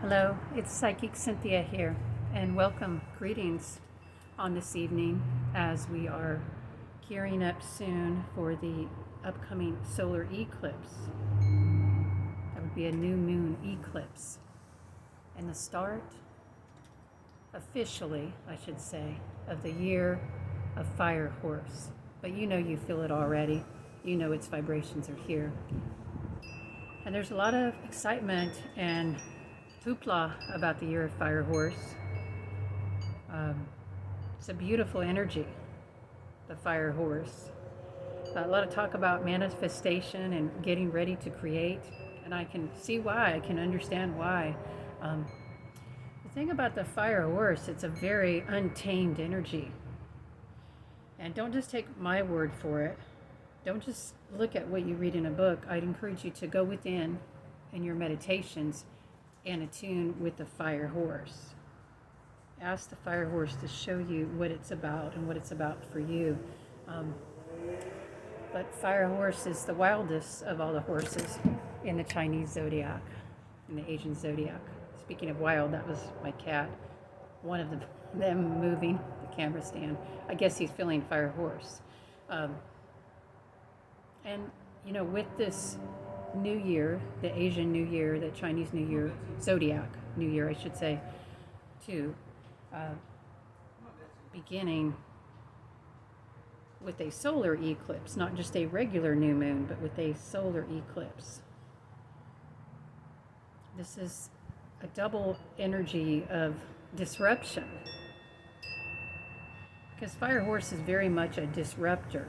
Hello, it's Psychic Cynthia here, and welcome, greetings on this evening as we are gearing up soon for the upcoming solar eclipse. That would be a new moon eclipse, and the start, officially, I should say, of the year of Fire Horse. But you feel it already. You know its vibrations are here. And there's a lot of excitement and hoopla about the year of Fire Horse. It's a beautiful energy, the Fire Horse. A lot of talk about manifestation and getting ready to create, and I can see why, I can understand why. The thing about the Fire Horse, it's a very untamed energy. And don't just take my word for it. Don't just look at what you read in a book. I'd encourage you to go within in your meditations and attune with the Fire Horse. Ask the Fire Horse to show you what it's about and what it's about for you. But Fire Horse is the wildest of all the horses in the Chinese zodiac, in the Asian zodiac. Speaking of wild, that was my cat. One of them moving the camera stand. I guess he's feeling Fire Horse. And with this New Year, the Asian New Year, the Chinese New Year, zodiac New Year, I should say, too, beginning with a solar eclipse, not just a regular new moon, but with a solar eclipse. This is a double energy of disruption, because Fire Horse is very much a disruptor.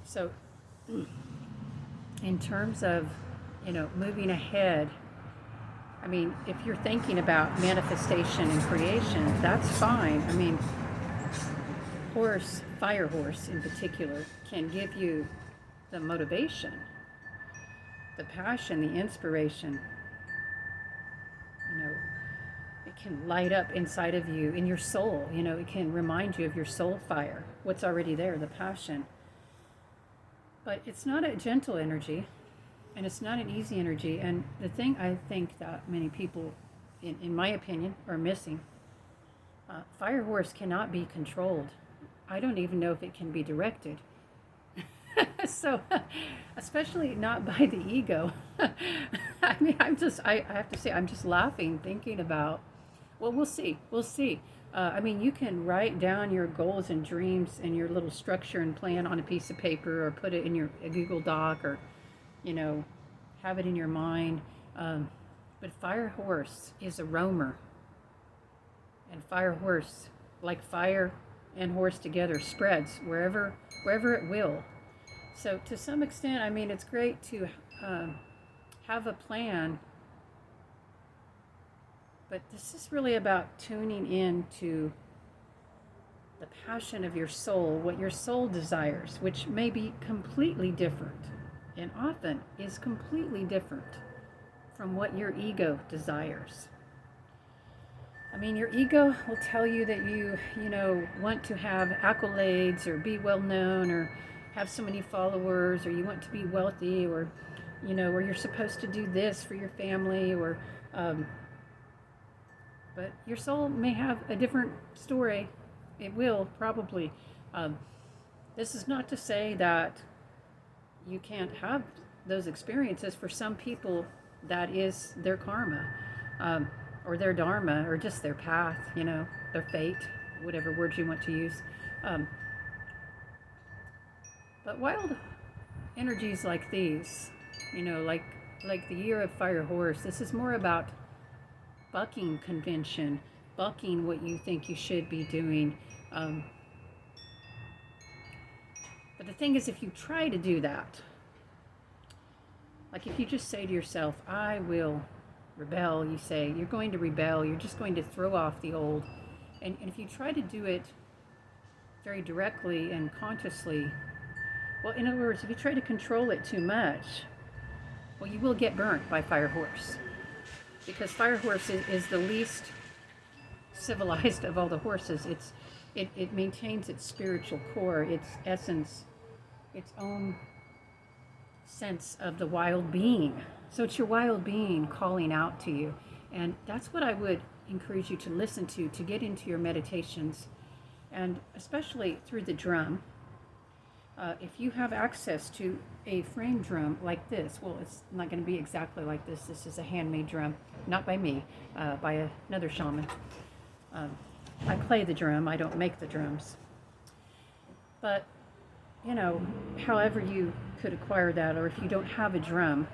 So in terms of moving ahead, I mean, if you're thinking about manifestation and creation, that's fine. I mean, Fire Horse in particular, can give you the motivation, the passion, the inspiration. It can light up inside of you, in your soul. It can remind you of your soul fire, what's already there, the passion. But it's not a gentle energy, and it's not an easy energy. And the thing I think that many people, in my opinion, are missing, Fire Horse cannot be controlled. I don't even know if it can be directed. So, especially not by the ego. I mean, I have to say, I'm just laughing thinking about, well, we'll see. I mean, you can write down your goals and dreams and your little structure and plan on a piece of paper, or put it in your Google Doc, or have it in your mind. But Fire Horse is a roamer. And Fire Horse, like fire and horse together, spreads wherever it will. So to some extent, I mean, it's great to have a plan. But this is really about tuning in to the passion of your soul, what your soul desires, which may be completely different, and often is completely different from what your ego desires. I mean, your ego will tell you that you want to have accolades, or be well known, or have so many followers, or you want to be wealthy, or or you're supposed to do this for your family, or but your soul may have a different story. It will, probably. This is not to say that you can't have those experiences. For some people, that is their karma, or their dharma, or just their path, their fate, whatever words you want to use. But wild energies like these, like the year of Fire Horse, this is more about bucking convention, bucking what you think you should be doing. But the thing is, if you try to do that, like if you just say to yourself, I will rebel, you say, you're going to rebel, you're just going to throw off the old. And if you try to do it very directly and consciously, well, in other words, if you try to control it too much, well, you will get burnt by Fire Horse. Because Fire Horse is the least civilized of all the horses. It maintains its spiritual core, its essence, its own sense of the wild being. So it's your wild being calling out to you. And that's what I would encourage you to listen to get into your meditations, and especially through the drum. If you have access to a frame drum like this, well, it's not going to be exactly like this. This is a handmade drum, not by me, by another shaman. I play the drum, I don't make the drums. But, you know, however you could acquire that, or if you don't have a drum,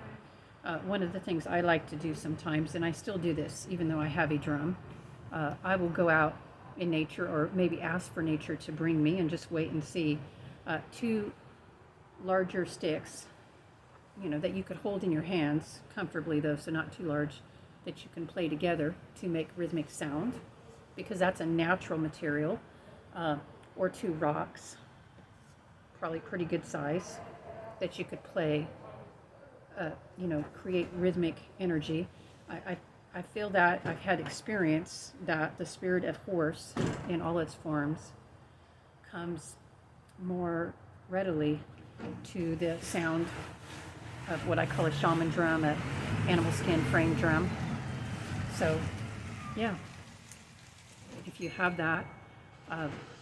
one of the things I like to do sometimes, and I still do this even though I have a drum, I will go out in nature, or maybe ask for nature to bring me, and just wait and see two larger sticks, you know, that you could hold in your hands comfortably though, so not too large, that you can play together to make rhythmic sound, because that's a natural material, or two rocks, probably pretty good size, that you could play, you know, create rhythmic energy. I feel that I've had experience that the spirit of horse in all its forms comes more readily to the sound of what I call a shaman drum, an animal skin frame drum. So, yeah, if you have that,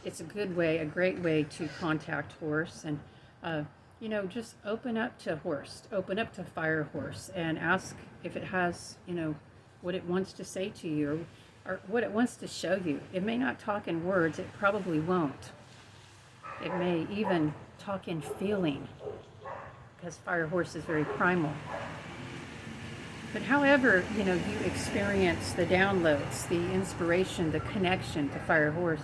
it's a good way, a great way to contact horse, and you know, just open up to horse, open up to fire horse, and ask if it has, you know, what it wants to say to you, or what it wants to show you. It may not talk in words, it probably won't. It may even talk in feeling, because fire horse is very primal. But however, you know, you experience the downloads, the inspiration, the connection to fire horse,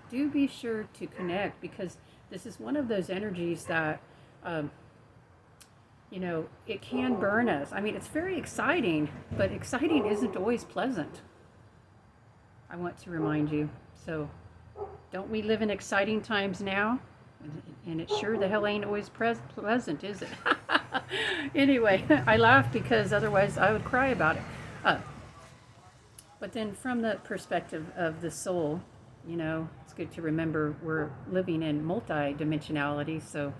do be sure to connect, because this is one of those energies that, you know, it can burn us. I mean, it's very exciting, but exciting isn't always pleasant. I want to remind you. So, don't we live in exciting times now? And it sure the hell ain't always pleasant, is it? Anyway, I laugh because otherwise I would cry about it. But then from the perspective of the soul, you know, it's good to remember we're living in multi-dimensionality. So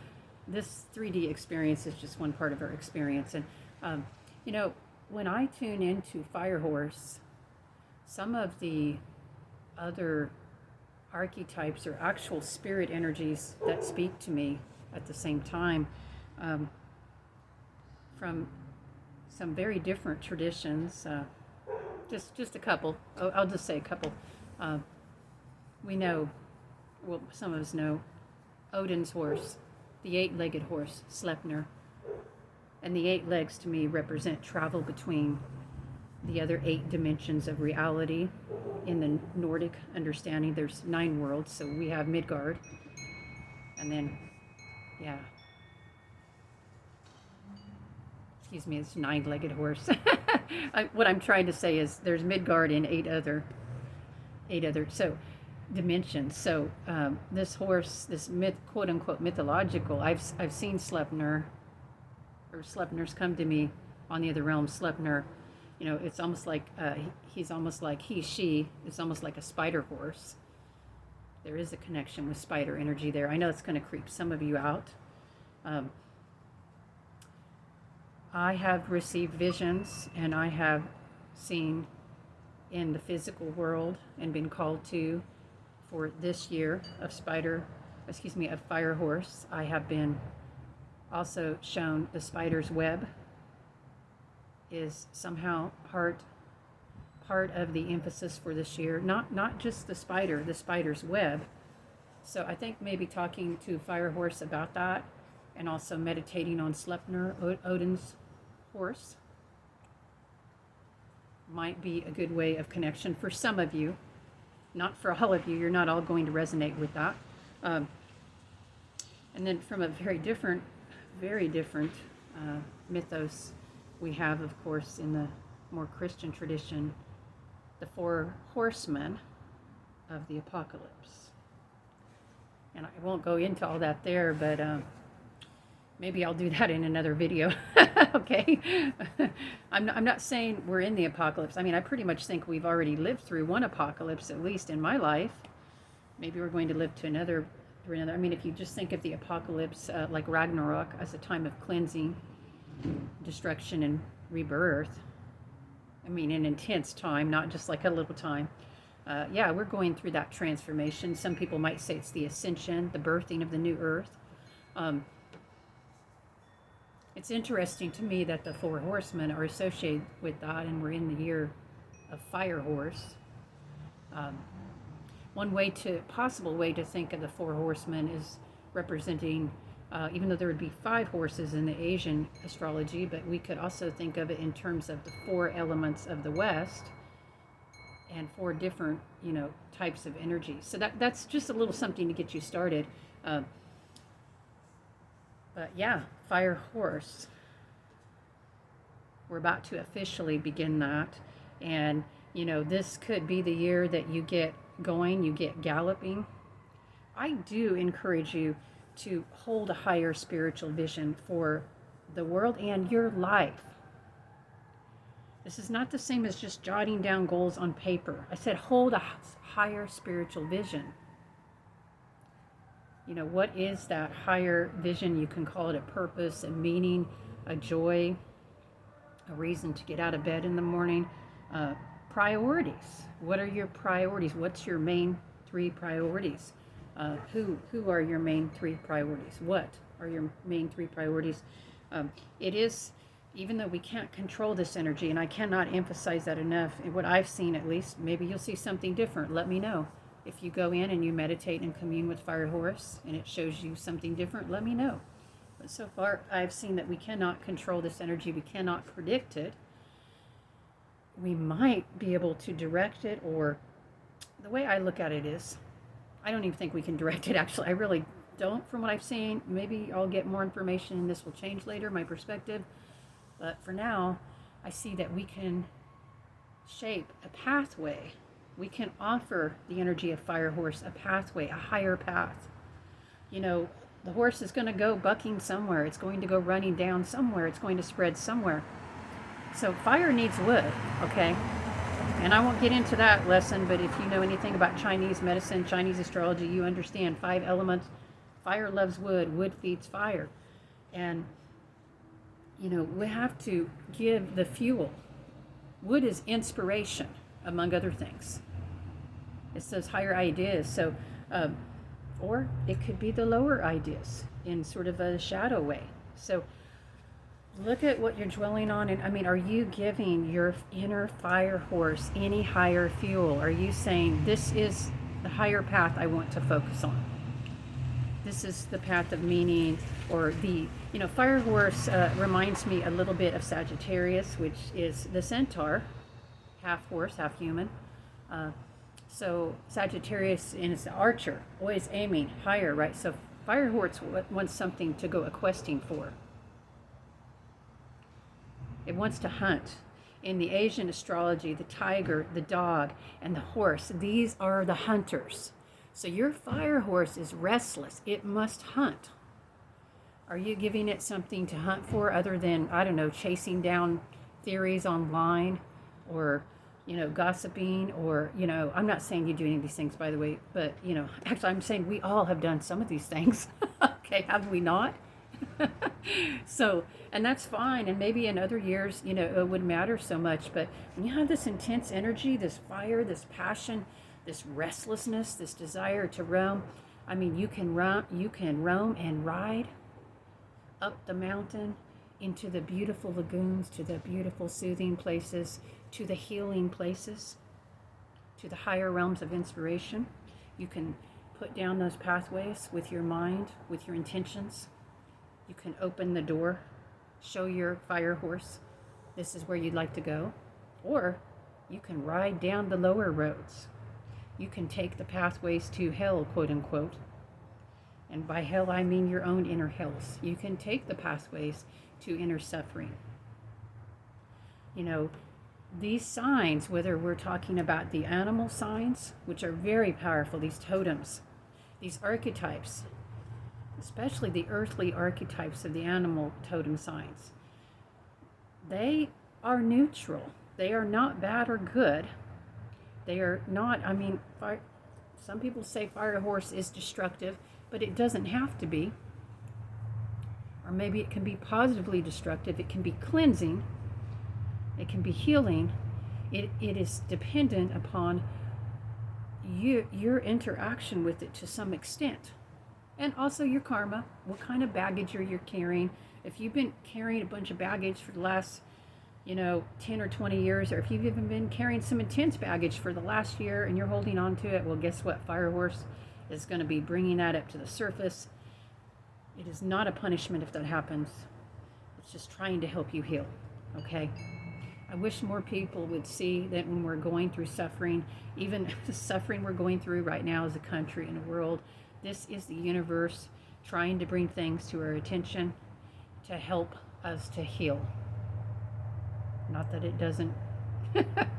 this 3D experience is just one part of our experience. And, you know, when I tune into Fire Horse, some of the other archetypes or actual spirit energies that speak to me at the same time, from some very different traditions, just a couple. I'll just say a couple. We know, well, some of us know, Odin's horse, the 8-legged horse, Sleipnir. And the 8 legs to me represent travel between the other 8 dimensions of reality. In the Nordic understanding, there's 9 worlds, so we have Midgard, and then, yeah, excuse me, it's 9-legged horse. What I'm trying to say is there's Midgard in 8 other so dimensions. So this horse, this myth, quote unquote mythological, I've seen Sleipnir, or Sleipnir's come to me on the other realm. Sleipnir, you know, it's almost like he's almost like she. It's almost like a spider horse. There is a connection with spider energy there. I know it's going to creep some of you out. I have received visions, and I have seen in the physical world and been called to for this year of fire horse. I have been also shown the spider's web is somehow part of the emphasis for this year. Not just the spider's web. So I think maybe talking to Fire Horse about that, and also meditating on Sleipnir, Odin's horse, might be a good way of connection for some of you. Not for all of you. You're not all going to resonate with that. And then from a very different mythos, we have, of course, in the more Christian tradition, the 4 horsemen of the apocalypse. And I won't go into all that there, but maybe I'll do that in another video. Okay? I'm not saying we're in the apocalypse. I mean, I pretty much think we've already lived through one apocalypse, at least in my life. Maybe we're going to live to another. I mean, if you just think of the apocalypse like Ragnarok as a time of cleansing, destruction, and rebirth, I mean, an intense time, not just like a little time. Yeah, we're going through that transformation. Some people might say it's the ascension, the birthing of the new earth. Um, it's interesting to me that the four horsemen are associated with that, and we're in the year of fire horse. Um, one possible way to think of the four horsemen is representing, even though there would be five horses in the Asian astrology, but we could also think of it in terms of the four elements of the West and four different, types of energy. So that's just a little something to get you started. But yeah, fire horse. We're about to officially begin that. And, this could be the year that you get going, you get galloping. I do encourage you to hold a higher spiritual vision for the world and your life. This is not the same as just jotting down goals on paper. I said hold a higher spiritual vision. What is that higher vision? You can call it a purpose, a meaning, a joy, a reason to get out of bed in the morning. Priorities. What are your priorities? What's your main three priorities? Who are your main three priorities? What are your main three priorities? It is, even though we can't control this energy, and I cannot emphasize that enough, in what I've seen at least, maybe you'll see something different. Let me know. If you go in and you meditate and commune with Fire Horse and it shows you something different, let me know. But so far, I've seen that we cannot control this energy. We cannot predict it. We might be able to direct it, or the way I look at it is, I don't even think we can direct it, actually. I really don't, from what I've seen. Maybe I'll get more information and this will change later, my perspective. But for now, I see that we can shape a pathway. We can offer the energy of Fire Horse a pathway, a higher path. The horse is going to go bucking somewhere. It's going to go running down somewhere. It's going to spread somewhere. So fire needs wood, okay? And I won't get into that lesson, but if you know anything about Chinese medicine, Chinese astrology, you understand 5 elements. Fire loves wood. Wood feeds fire. And, we have to give the fuel. Wood is inspiration, among other things. It's those higher ideas. So, or it could be the lower ideas in sort of a shadow way. So look at what you're dwelling on. And are you giving your inner fire horse any higher fuel? Are you saying, this is the higher path I want to focus on? This is the path of meaning, or Fire Horse reminds me a little bit of Sagittarius, which is the centaur, half horse, half human. So Sagittarius is the archer, always aiming higher, right? So Fire Horse wants something to go a-questing for. It wants to hunt. In the Asian astrology, the tiger, the dog, and the horse, these are the hunters. So your Fire Horse is restless. It must hunt. Are you giving it something to hunt for other than, chasing down theories online, or, gossiping, or, I'm not saying you do any of these things, by the way, but, actually I'm saying we all have done some of these things. Okay, have we not? So, and that's fine. And maybe in other years, it wouldn't matter so much. But when you have this intense energy, this fire, this passion, this restlessness, this desire to roam, you can roam and ride up the mountain into the beautiful lagoons, to the beautiful soothing places, to the healing places, to the higher realms of inspiration. You can put down those pathways with your mind, with your intentions. You can open the door, show your Fire Horse, this is where you'd like to go. Or you can ride down the lower roads. You can take the pathways to hell, quote unquote. And by hell, I mean your own inner hells. You can take the pathways to inner suffering. These signs, whether we're talking about the animal signs, which are very powerful, these totems, these archetypes, especially the earthly archetypes of the animal totem signs, they are neutral. They are not bad or good. They are not, some people say Fire Horse is destructive, but it doesn't have to be. Or maybe it can be positively destructive. It can be cleansing. It can be healing. It is dependent upon your interaction with it to some extent. And also your karma, what kind of baggage you're carrying. If you've been carrying a bunch of baggage for the last 10 or 20 years, or if you've even been carrying some intense baggage for the last year and you're holding on to it, well, guess what? Fire Horse is going to be bringing that up to the surface. It is not a punishment if that happens. It's just trying to help you heal, okay? I wish more people would see that when we're going through suffering, even the suffering we're going through right now as a country and a world, this is the universe trying to bring things to our attention to help us to heal. Not that it doesn't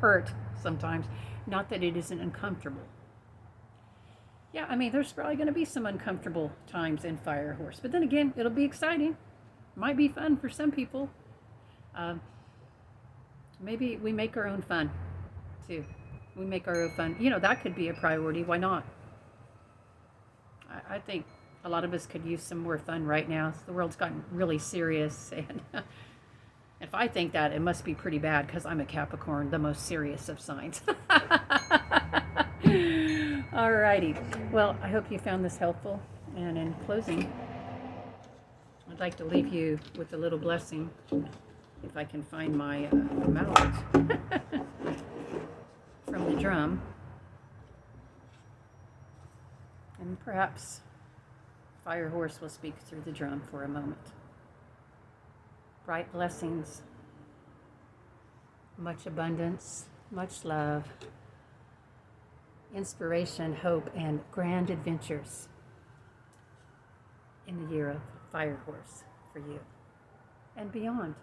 hurt sometimes, not that it isn't uncomfortable. Yeah, I mean, there's probably going to be some uncomfortable times in Fire Horse, but then again, it'll be exciting. Might be fun for some people. Maybe we make our own fun, too. We make our own fun. That could be a priority. Why not? I think a lot of us could use some more fun right now. The world's gotten really serious, and if I think that, it must be pretty bad because I'm a Capricorn, the most serious of signs. Alrighty. Well, I hope you found this helpful. And in closing, I'd like to leave you with a little blessing. If I can find my mallet from the drum. And perhaps Fire Horse will speak through the drum for a moment. Bright blessings, much abundance, much love, inspiration, hope, and grand adventures in the year of Fire Horse for you and beyond.